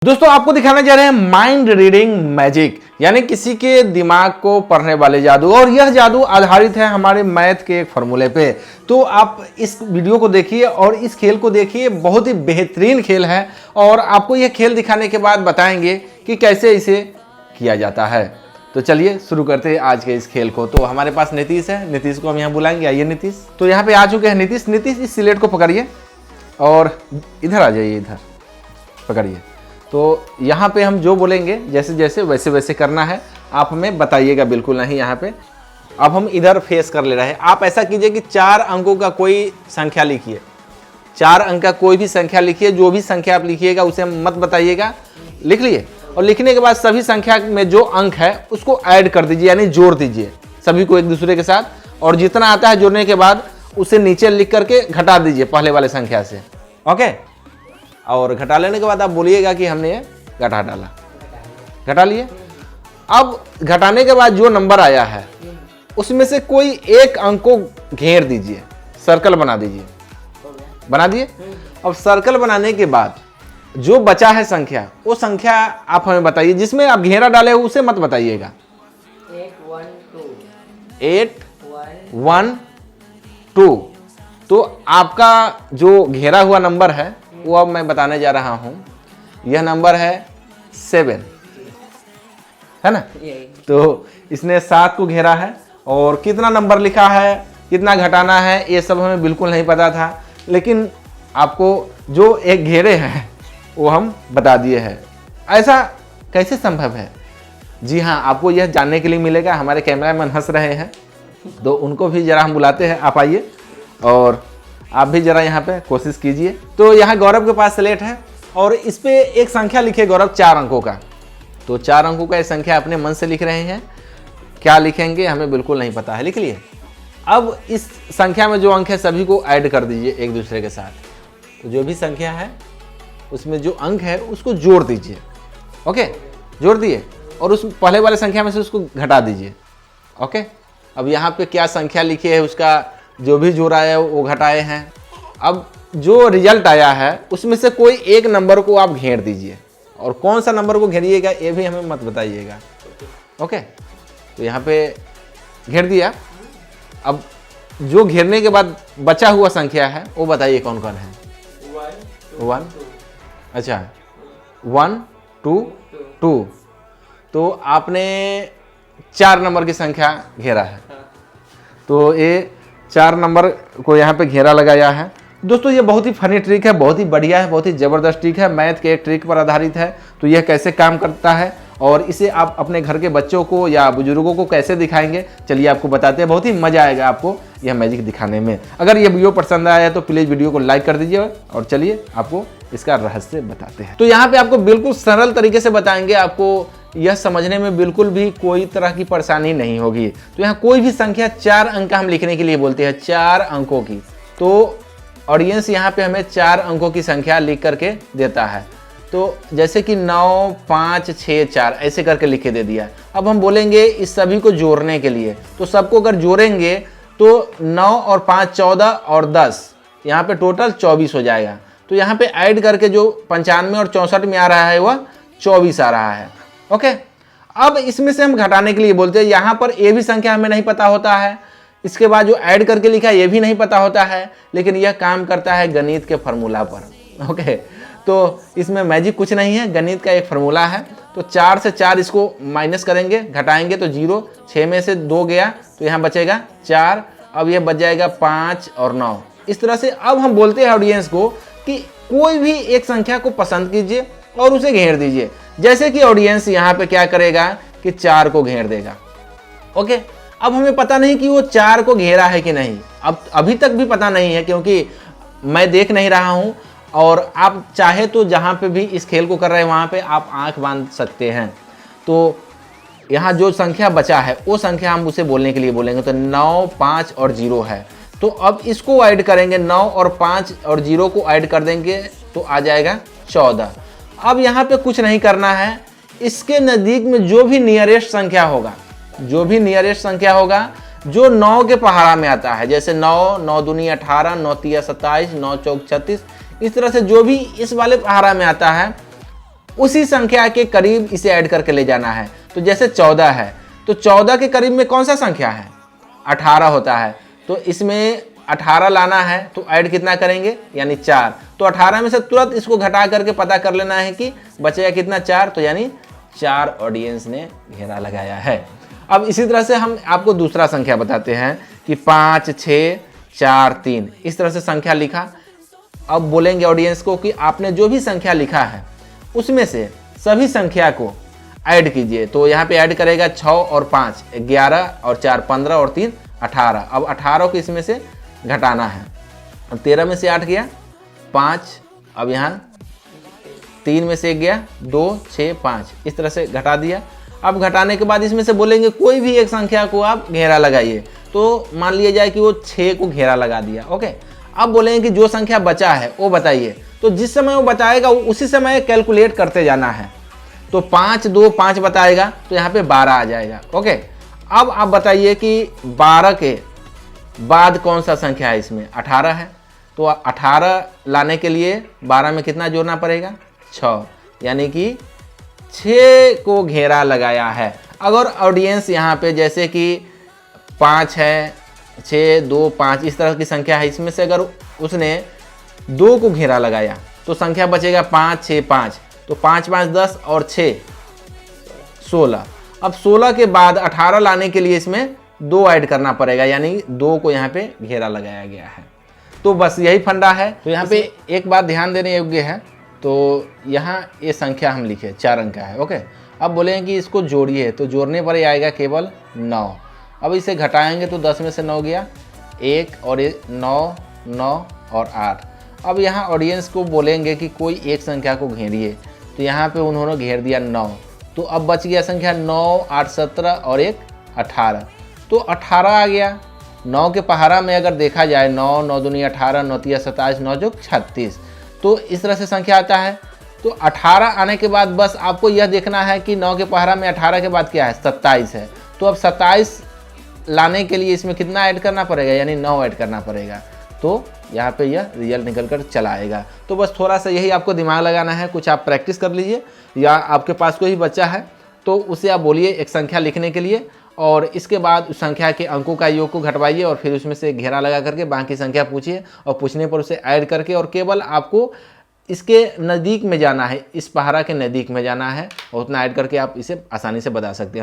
दोस्तों आपको दिखाने जा रहे हैं माइंड रीडिंग मैजिक, यानी किसी के दिमाग को पढ़ने वाले जादू। और यह जादू आधारित है हमारे मैथ के एक फॉर्मूले पे। तो आप इस वीडियो को देखिए और इस खेल को देखिए, बहुत ही बेहतरीन खेल है। और आपको यह खेल दिखाने के बाद बताएंगे कि कैसे इसे किया जाता है। तो चलिए शुरू करते हैं आज के इस खेल को। तो हमारे पास नीतीश है, नीतीश को हम यहाँ बुलाएंगे। आइए नीतीश। तो यहाँ पे आ चुके हैं नीतीश। नीतीश इस स्लेट को पकड़िए और इधर आ जाइए, इधर पकड़िए। तो यहाँ पे हम जो बोलेंगे जैसे जैसे वैसे वैसे करना है, आप हमें बताइएगा, बिल्कुल नहीं। यहाँ पे अब हम इधर फेस कर ले रहे हैं। आप ऐसा कीजिए कि 4 अंकों का कोई संख्या लिखिए, 4 अंक का कोई भी संख्या लिखिए। जो भी संख्या आप लिखिएगा उसे मत बताइएगा। लिख लिए, और लिखने के बाद सभी संख्या में जो अंक है उसको ऐड कर दीजिए, यानी जोड़ दीजिए सभी को एक दूसरे के साथ। और जितना आता है जोड़ने के बाद उसे नीचे लिख करके घटा दीजिए पहले वाले संख्या से। ओके, और घटा लेने के बाद आप बोलिएगा कि हमने ये घटा डाला। घटा लिए। अब घटाने के बाद जो नंबर आया है उसमें से कोई एक अंक को घेर दीजिए, सर्कल बना दीजिए। बना दिए। अब सर्कल बनाने के बाद जो बचा है संख्या, वो संख्या आप हमें बताइए। जिसमें आप घेरा डाले हो उसे मत बताइएगा। 8 1 2। तो आपका जो घेरा हुआ नंबर है वो अब मैं बताने जा रहा हूं। यह नंबर है 7, है ना। तो इसने 7 को घेरा है, और कितना नंबर लिखा है, कितना घटाना है, ये सब हमें बिल्कुल नहीं पता था। लेकिन आपको जो एक घेरे हैं वो हम बता दिए हैं। ऐसा कैसे संभव है? जी हाँ, आपको यह जानने के लिए मिलेगा। हमारे कैमरामैन हंस रहे हैं, तो उनको भी जरा हम बुलाते हैं। आप आइए और आप भी जरा यहाँ पे कोशिश कीजिए। तो यहाँ गौरव के पास स्लेट है और इस पे एक संख्या लिखे गौरव, 4 अंकों का। तो 4 अंकों का ये संख्या अपने मन से लिख रहे हैं। क्या लिखेंगे हमें बिल्कुल नहीं पता है, लिख लिए। अब इस संख्या में जो अंक है सभी को ऐड कर दीजिए एक दूसरे के साथ। तो जो भी संख्या है उसमें जो अंक है उसको जोड़ दीजिए। ओके, जोड़ दिए, और उस पहले वाले संख्या में से उसको घटा दीजिए। ओके, अब यहाँ पे क्या संख्या लिखी है उसका जो भी जोड़ा है वो घटाए हैं। अब जो रिजल्ट आया है उसमें से कोई एक नंबर को आप घेर दीजिए, और कौन सा नंबर को घेरिएगा ये भी हमें मत बताइएगा। ओके, तो यहाँ पे घेर दिया। अब जो घेरने के बाद बचा हुआ संख्या है वो बताइए कौन कौन है। 1, अच्छा 1 2 2। तो आपने 4 नंबर की संख्या घेरा है। तो ये 4 नंबर को यहाँ पे घेरा लगाया है। दोस्तों ये बहुत ही फनी ट्रिक है, बहुत ही बढ़िया है, बहुत ही ज़बरदस्त ट्रिक है। मैथ के एक ट्रिक पर आधारित है। तो यह कैसे काम करता है और इसे आप अपने घर के बच्चों को या बुजुर्गों को कैसे दिखाएंगे, चलिए आपको बताते हैं। बहुत ही मज़ा आएगा आपको यह मैजिक दिखाने में। अगर ये वीडियो पसंद आया है तो प्लीज़ वीडियो को लाइक कर दीजिए, और चलिए आपको इसका रहस्य बताते हैं। तो यहाँ पे आपको बिल्कुल सरल तरीके से बताएंगे, आपको यह समझने में बिल्कुल भी कोई तरह की परेशानी नहीं होगी। तो यहाँ कोई भी संख्या 4 अंक का हम लिखने के लिए बोलते हैं, 4 अंकों की। तो ऑडियंस यहाँ पे हमें 4 अंकों की संख्या लिख करके देता है। तो जैसे कि 9 5 6 4 ऐसे करके लिखे दे दिया। अब हम बोलेंगे इस सभी को जोड़ने के लिए। तो सबको अगर जोड़ेंगे तो 9 और 5 14 और 10, यहाँ पे टोटल 24 हो जाएगा। तो यहाँ पे ऐड करके जो 95 और 64 में आ रहा है वह 24 आ रहा है। ओके, अब इसमें से हम घटाने के लिए बोलते हैं। यहाँ पर ये भी संख्या हमें नहीं पता होता है, इसके बाद जो ऐड करके लिखा है ये भी नहीं पता होता है, लेकिन यह काम करता है गणित के फार्मूला पर। ओके, तो इसमें मैजिक कुछ नहीं है, गणित का एक फार्मूला है। तो 4 से 4 इसको माइनस करेंगे, घटाएंगे तो 0, 6 में से 2 गया तो यहाँ बचेगा 4। अब यह बच जाएगा 5 और 9। इस तरह से अब हम बोलते हैं ऑडियंस को कि कोई भी एक संख्या को पसंद कीजिए और उसे घेर दीजिए। जैसे कि ऑडियंस यहाँ पे क्या करेगा कि 4 को घेर देगा। ओके, अब हमें पता नहीं कि वो 4 को घेरा है कि नहीं। अब अभी तक भी पता नहीं है, क्योंकि मैं देख नहीं रहा हूँ। और आप चाहे तो जहाँ पे भी इस खेल को कर रहे हैं वहाँ पे आप आंख बांध सकते हैं। तो यहाँ जो संख्या बचा है वो संख्या हम उसे बोलने के लिए बोलेंगे। तो 9 5 और 0 है। तो अब इसको ऐड करेंगे, 9 और 5 और 0 को ऐड कर देंगे तो आ जाएगा 14। अब यहाँ पे कुछ नहीं करना है, इसके नज़दीक में जो भी नियरेस्ट संख्या होगा, जो भी नियरेस्ट संख्या होगा जो 9 के पहाड़ा में आता है, जैसे 9 9 दूनी 18, 9 तिया 27, 9 चौक 36, इस तरह से जो भी इस वाले पहाड़ा में आता है उसी संख्या के करीब इसे ऐड करके ले जाना है। तो जैसे 14 है तो 14 के करीब में कौन सा संख्या है, 18 होता है। तो इसमें 18 लाना है तो ऐड कितना करेंगे, यानी 4। तो 18 में से तुरंत इसको घटा करके पता कर लेना है कि बचेगा कितना, 4। तो यानी 4 ऑडियंस ने घेरा लगाया है। अब इसी तरह से हम आपको दूसरा संख्या बताते हैं कि 5, 6, 4, 3 इस तरह से संख्या लिखा। अब बोलेंगे ऑडियंस को कि आपने जो भी संख्या लिखा है उसमें से सभी संख्या को ऐड कीजिए। तो यहाँ पे ऐड करेगा 6 और 5 11 और 4 15 और 3 18। अब 18 को इसमें से घटाना है। अब 13 में से 8 गया 5, अब यहाँ 3 में से 1 गया 2 6 5, इस तरह से घटा दिया। अब घटाने के बाद इसमें से बोलेंगे कोई भी एक संख्या को आप घेरा लगाइए। तो मान लिया जाए कि वो 6 को घेरा लगा दिया। ओके, अब बोलेंगे कि जो संख्या बचा है वो बताइए। तो जिस समय वो बताएगा उसी समय कैलकुलेट करते जाना है। तो 5 2 5 बताएगा तो यहाँ पे 12 आ जाएगा। ओके, अब आप बताइए कि 12 के बाद कौन सा संख्या है, इसमें 18 है। तो 18 लाने के लिए 12 में कितना जोड़ना पड़ेगा, 6, यानी कि 6 को घेरा लगाया है। अगर ऑडियंस यहाँ पे जैसे कि 5 है, 6 2 5 इस तरह की संख्या है, इसमें से अगर उसने 2 को घेरा लगाया तो संख्या बचेगा 5 6 5। तो 5 5 10 और 6 16। अब 16 के बाद 18 लाने के लिए इसमें 2 ऐड करना पड़ेगा, यानी 2 को यहाँ पे घेरा लगाया गया है। तो बस यही फंडा है। तो यहाँ पे एक बात ध्यान देने योग्य है। तो यहाँ ये संख्या हम लिखे 4 अंक का है। ओके, अब बोलेंगे कि इसको जोड़िए, तो जोड़ने पर ही आएगा केवल 9। अब इसे घटाएंगे तो 10 में से 9 गया 1 और 9 9 और 8। अब यहाँ ऑडियंस को बोलेंगे कि कोई एक संख्या को घेरिए। तो यहाँ पे उन्होंने घेर दिया 9। तो अब बच गया संख्या 9 8 17 और 1 18। तो 18 आ गया। 9 के पहाड़ा में अगर देखा जाए 9 9 दूनी 18 9 तिया 27 9 जोग 36। तो इस तरह से संख्या आता है। तो 18 आने के बाद बस आपको यह देखना है कि 9 के पहाड़ा में 18 के बाद क्या है, 27 है। तो अब 27 लाने के लिए इसमें कितना ऐड करना पड़ेगा, यानी 9 ऐड करना पड़ेगा। तो यहाँ पे यह रिजल्ट निकल कर चला आएगा। तो बस थोड़ा सा यही आपको दिमाग लगाना है, कुछ आप प्रैक्टिस कर लीजिए, या आपके पास कोई बच्चा है तो उसे आप बोलिए एक संख्या लिखने के लिए, और इसके बाद उस संख्या के अंकों का योग को घटवाइए और फिर उसमें से घेरा लगा करके बाकी संख्या पूछिए, और पूछने पर उसे ऐड करके, और केवल आपको इसके नज़दीक में जाना है, इस पहाड़ा के नज़दीक में जाना है, और उतना ऐड करके आप इसे आसानी से बता सकते हैं।